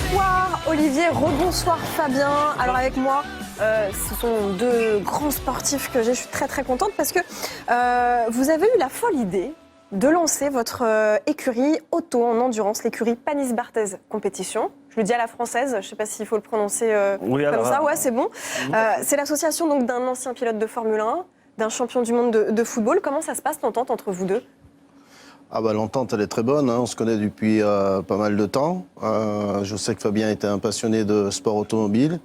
Rebonsoir Olivier, rebonsoir Fabien. Alors avec moi, ce sont deux grands sportifs que j'ai. Je suis très très contente parce que vous avez eu la folle idée de lancer votre écurie auto en endurance, l'écurie Panis Barthez Compétition. Je le dis à la française, je ne sais pas s'il faut le prononcer comme ça. Ouais, c'est bon. C'est l'association donc d'un ancien pilote de Formule 1, d'un champion du monde de football. Comment ça se passe l'entente entre vous deux ? Ah bah, l'entente, elle est très bonne, hein. On se connaît depuis pas mal de temps. Je sais que Fabien était un passionné de sport automobile.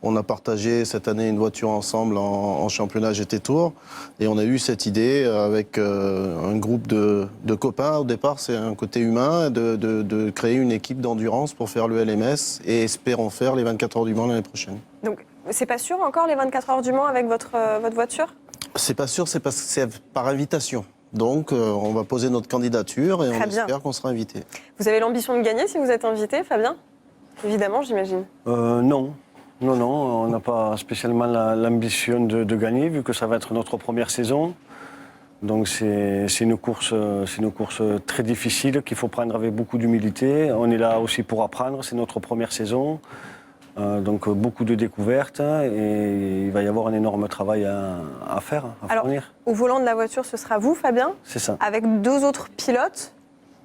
On a partagé cette année une voiture ensemble en championnat GT Tour. Et on a eu cette idée avec un groupe de copains. Au départ, c'est un côté humain de créer une équipe d'endurance pour faire le LMS et espérons faire les 24 heures du Mans l'année prochaine. Donc, c'est pas sûr encore les 24 heures du Mans avec votre voiture ? C'est pas sûr, c'est parce que c'est par invitation. Donc, on va poser notre candidature et on espère qu'on sera invité. Vous avez l'ambition de gagner si vous êtes invité, Fabien ? Évidemment, j'imagine. Non, on n'a pas spécialement l'ambition de gagner, vu que ça va être notre première saison. Donc, c'est une course très difficile qu'il faut prendre avec beaucoup d'humilité. On est là aussi pour apprendre, c'est notre première saison. Donc beaucoup de découvertes et il va y avoir un énorme travail à faire, à fournir. Alors, au volant de la voiture, ce sera vous, Fabien ? C'est ça. Avec deux autres pilotes,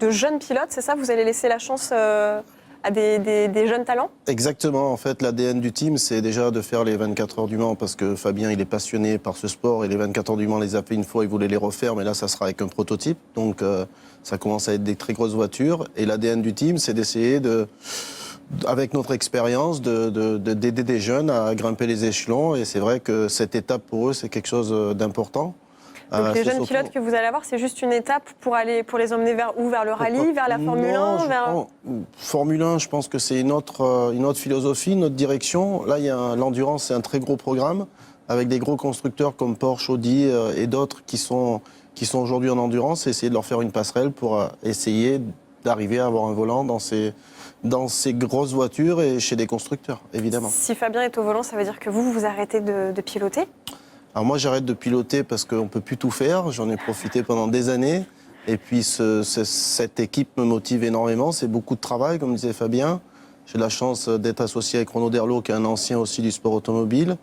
de jeunes pilotes, c'est ça ? Vous allez laisser la chance à des jeunes talents ? Exactement. En fait, l'ADN du team, c'est déjà de faire les 24 heures du Mans parce que Fabien, il est passionné par ce sport et les 24 heures du Mans, les a fait une fois, il voulait les refaire, mais là, ça sera avec un prototype. Donc, ça commence à être des très grosses voitures. Et l'ADN du team, c'est d'essayer avec notre expérience, d'aider des jeunes à grimper les échelons. Et c'est vrai que cette étape, pour eux, c'est quelque chose d'important. Donc les jeunes pilotes que vous allez avoir, c'est juste une étape pour les emmener vers où ? Vers le rallye, vers la Formule 1 Formule 1, je pense que c'est une autre philosophie, une autre direction. Là, l'endurance, c'est un très gros programme, avec des gros constructeurs comme Porsche, Audi et d'autres qui sont aujourd'hui en endurance, et essayer de leur faire une passerelle pour essayer d'arriver à avoir un volant dans ces grosses voitures et chez des constructeurs, évidemment. Si Fabien est au volant, ça veut dire que vous arrêtez de piloter ? Alors moi, j'arrête de piloter parce qu'on ne peut plus tout faire. J'en ai profité pendant des années. Et puis, cette équipe me motive énormément. C'est beaucoup de travail, comme disait Fabien. J'ai la chance d'être associé avec Renaud Derlot, qui est un ancien aussi du sport automobile.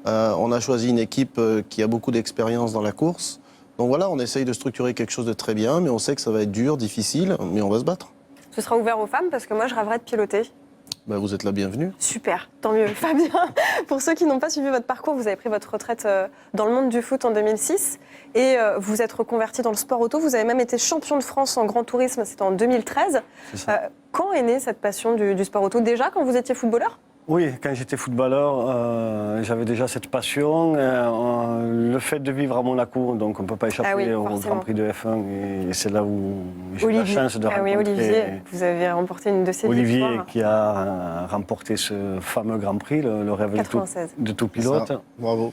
On a choisi une équipe qui a beaucoup d'expérience dans la course. Donc voilà, on essaye de structurer quelque chose de très bien, mais on sait que ça va être dur, difficile, mais on va se battre. Ce sera ouvert aux femmes parce que moi, je rêverais de piloter. Ben, vous êtes la bienvenue. Super, tant mieux. Fabien, pour ceux qui n'ont pas suivi votre parcours, vous avez pris votre retraite dans le monde du foot en 2006 et vous êtes reconverti dans le sport auto. Vous avez même été champion de France en grand tourisme, c'était en 2013. Quand est née cette passion du sport auto ? Déjà quand vous étiez footballeur ? Oui, quand j'étais footballeur, j'avais déjà cette passion. Le fait de vivre à Monaco, donc on ne peut pas échapper au Grand Prix de F1. Et c'est là où j'ai eu la chance de rencontrer Olivier, vous avez remporté une de ces victoires. Olivier qui a remporté ce fameux Grand Prix, le rêve de tout pilote. Ça, bravo.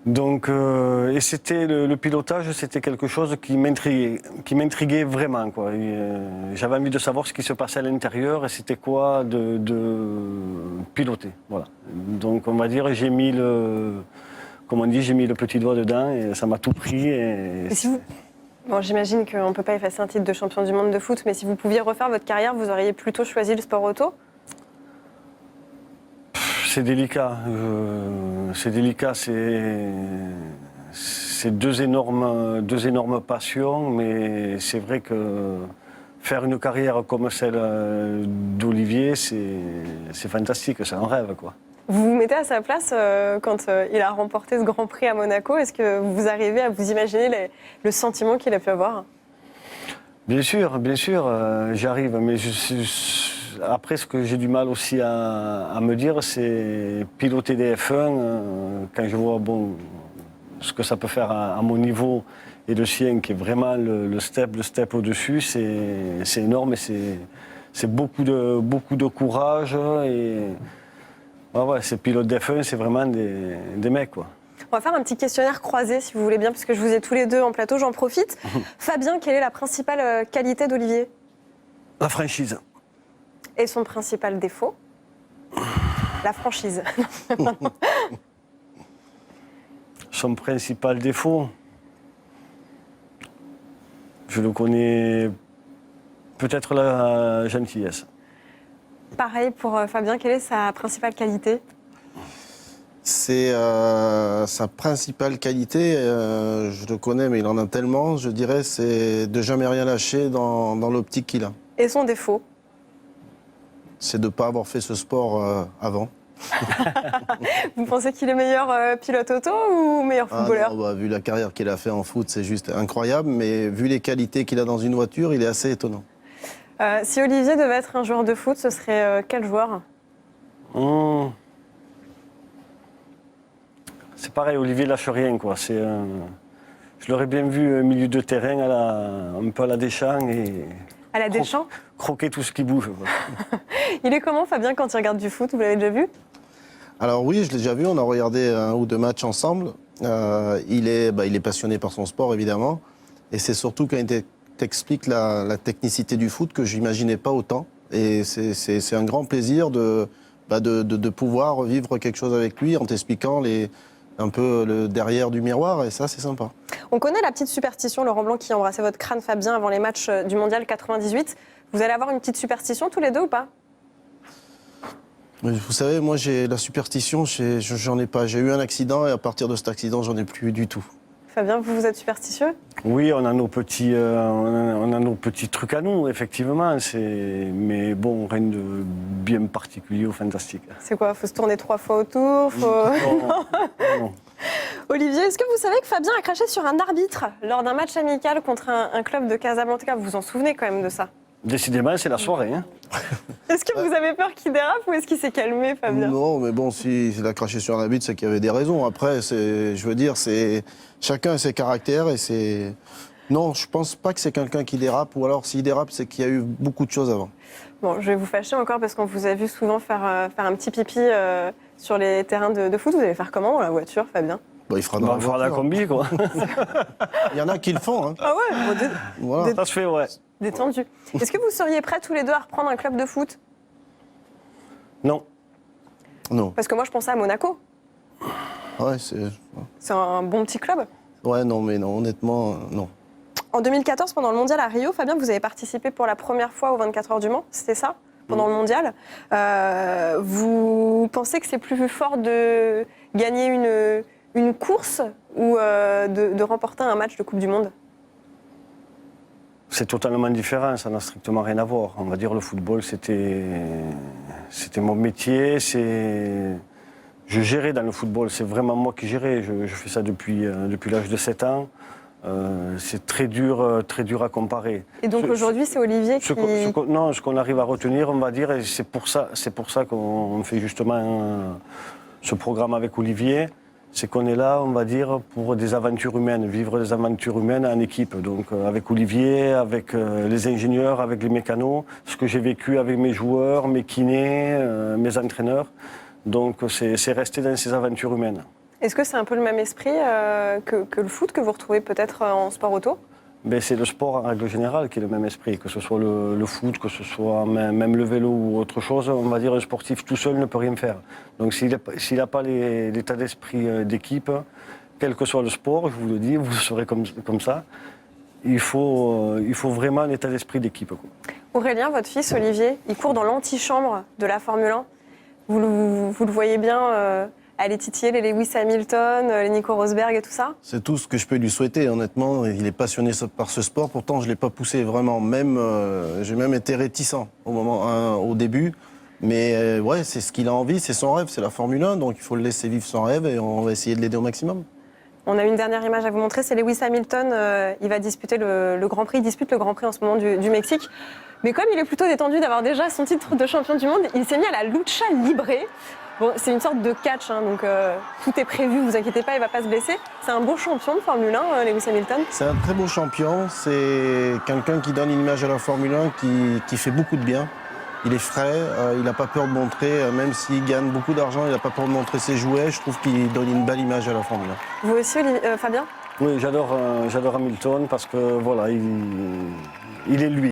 Donc, et c'était le pilotage, c'était quelque chose qui m'intriguait vraiment, quoi. J'avais envie de savoir ce qui se passait à l'intérieur et c'était quoi de piloter, voilà. Donc, on va dire, j'ai mis le petit doigt dedans et ça m'a tout pris. Bon, j'imagine qu'on ne peut pas effacer un titre de champion du monde de foot, mais si vous pouviez refaire votre carrière, vous auriez plutôt choisi le sport auto ? C'est délicat. C'est deux énormes passions, mais c'est vrai que faire une carrière comme celle d'Olivier, c'est fantastique, c'est un rêve, quoi. Vous vous mettez à sa place quand il a remporté ce Grand Prix à Monaco. Est-ce que vous arrivez à vous imaginer le sentiment qu'il a pu avoir ? Bien sûr, j'y arrive, mais après, ce que j'ai du mal aussi à me dire, c'est piloter des F1, quand je vois ce que ça peut faire à mon niveau et le sien, qui est vraiment le step au-dessus, c'est énorme et c'est beaucoup de courage. Et ces pilotes d'F1, c'est vraiment des mecs, quoi. On va faire un petit questionnaire croisé, si vous voulez bien, puisque je vous ai tous les deux en plateau, j'en profite. Fabien, quelle est la principale qualité d'Olivier ? La franchise. Et son principal défaut ? La franchise. Son principal défaut, je le connais, peut-être la gentillesse. Pareil pour Fabien, quelle est sa principale qualité? C'est sa principale qualité, je le connais, mais il en a tellement, je dirais, c'est de jamais rien lâcher dans l'optique qu'il a. Et son défaut? C'est de ne pas avoir fait ce sport avant. Vous pensez qu'il est meilleur pilote auto ou meilleur footballeur? Non, vu la carrière qu'il a fait en foot, c'est juste incroyable, mais vu les qualités qu'il a dans une voiture, il est assez étonnant. Si Olivier devait être un joueur de foot, ce serait quel joueur? C'est pareil, Olivier lâche rien, quoi. Je l'aurais bien vu au milieu de terrain, un peu à la Deschamps et À la Deschamps? croquer tout ce qui bouge, quoi. Il est comment Fabien quand il regarde du foot? Vous l'avez déjà vu? Alors oui, je l'ai déjà vu, on a regardé 1 ou 2 matchs ensemble. Il est passionné par son sport, évidemment. Et c'est surtout quand il t'explique la technicité du foot que je n'imaginais pas autant. Et c'est un grand plaisir de pouvoir vivre quelque chose avec lui en t'expliquant un peu le derrière du miroir. Et ça, c'est sympa. On connaît la petite superstition, Laurent Blanc qui embrassait votre crâne Fabien avant les matchs du Mondial 98. Vous allez avoir une petite superstition tous les deux ou pas? Mais vous savez, moi, j'ai la superstition, j'en ai pas. J'ai eu un accident et à partir de cet accident, j'en ai plus du tout. Fabien, vous êtes superstitieux? Oui, on a nos petits trucs à nous, effectivement. Mais bon, rien de bien particulier ou fantastique. C'est quoi? Faut se tourner 3 fois autour? Non. Olivier, est-ce que vous savez que Fabien a craché sur un arbitre lors d'un match amical contre un club de Casablanca? Vous vous en souvenez quand même de ça? Décidément, c'est la soirée. Hein. Est-ce que vous avez peur qu'il dérape ou est-ce qu'il s'est calmé, Fabien? Non, mais bon, s'il a craché sur un arbitre, c'est qu'il y avait des raisons. Après, je veux dire, chacun a ses caractères et c'est... Non, je pense pas que c'est quelqu'un qui dérape, ou alors s'il dérape, c'est qu'il y a eu beaucoup de choses avant. Bon, je vais vous fâcher encore parce qu'on vous a vu souvent faire un petit pipi sur les terrains de foot. Vous allez faire comment dans la voiture, Fabien? Bah, il fera dans On fera la combi, quoi. Il y en a qui le font, hein. Ah ouais, bon, Voilà. Ça se fait, ouais. détendu. Est-ce que vous seriez prêts tous les deux à reprendre un club de foot? Non. Non. Parce que moi, je pensais à Monaco. Ouais, C'est un bon petit club. Ouais, non, mais non, honnêtement, non. En 2014, pendant le mondial à Rio, Fabien, vous avez participé pour la première fois aux 24 heures du Mans, c'était ça? Pendant le mondial. Vous pensez que c'est plus fort de gagner une course ou de remporter un match de Coupe du Monde? C'est totalement différent, ça n'a strictement rien à voir. On va dire le football, c'était mon métier, je gérais dans le football, c'est vraiment moi qui gérais. Je fais ça depuis l'âge de 7 ans. C'est très dur à comparer. Et donc aujourd'hui, c'est Olivier qui... Non, ce qu'on arrive à retenir, on va dire, et c'est pour ça qu'on fait justement ce programme avec Olivier, c'est qu'on est là, on va dire, pour des aventures humaines, vivre des aventures humaines en équipe. Donc avec Olivier, avec les ingénieurs, avec les mécanos, ce que j'ai vécu avec mes joueurs, mes kinés, mes entraîneurs. Donc c'est rester dans ces aventures humaines. Est-ce que c'est un peu le même esprit que le foot que vous retrouvez peut-être en sport auto? Ben, c'est le sport en règle générale qui est le même esprit, que ce soit le foot, que ce soit même le vélo ou autre chose. On va dire un sportif tout seul ne peut rien faire. Donc s'il n'a pas l'état d'esprit d'équipe, quel que soit le sport, je vous le dis, vous le saurez comme ça, il faut vraiment un état d'esprit d'équipe, quoi. Aurélien, votre fils Olivier, il court dans l'antichambre de la Formule 1. Vous le voyez bien aller titiller les Lewis Hamilton, les Nico Rosberg et tout ça? C'est tout ce que je peux lui souhaiter, honnêtement. Il est passionné par ce sport. Pourtant, je ne l'ai pas poussé vraiment. J'ai même été réticent au début. Mais ouais, c'est ce qu'il a envie, c'est son rêve, c'est la Formule 1. Donc il faut le laisser vivre son rêve et on va essayer de l'aider au maximum. On a une dernière image à vous montrer, c'est Lewis Hamilton. Il va disputer le Grand Prix. Il dispute le Grand Prix en ce moment du Mexique. Mais comme il est plutôt détendu d'avoir déjà son titre de champion du monde, il s'est mis à la lucha libre. Bon, c'est une sorte de catch, hein, donc tout est prévu, vous inquiétez pas, il va pas se blesser. C'est un beau champion de Formule 1, Lewis Hamilton. C'est un très beau champion, c'est quelqu'un qui donne une image à la Formule 1 qui fait beaucoup de bien. Il est frais, il n'a pas peur de montrer, même s'il gagne beaucoup d'argent, il n'a pas peur de montrer ses jouets. Je trouve qu'il donne une belle image à la Formule 1. Vous aussi, Fabien? Oui, j'adore Hamilton parce que voilà, il est lui.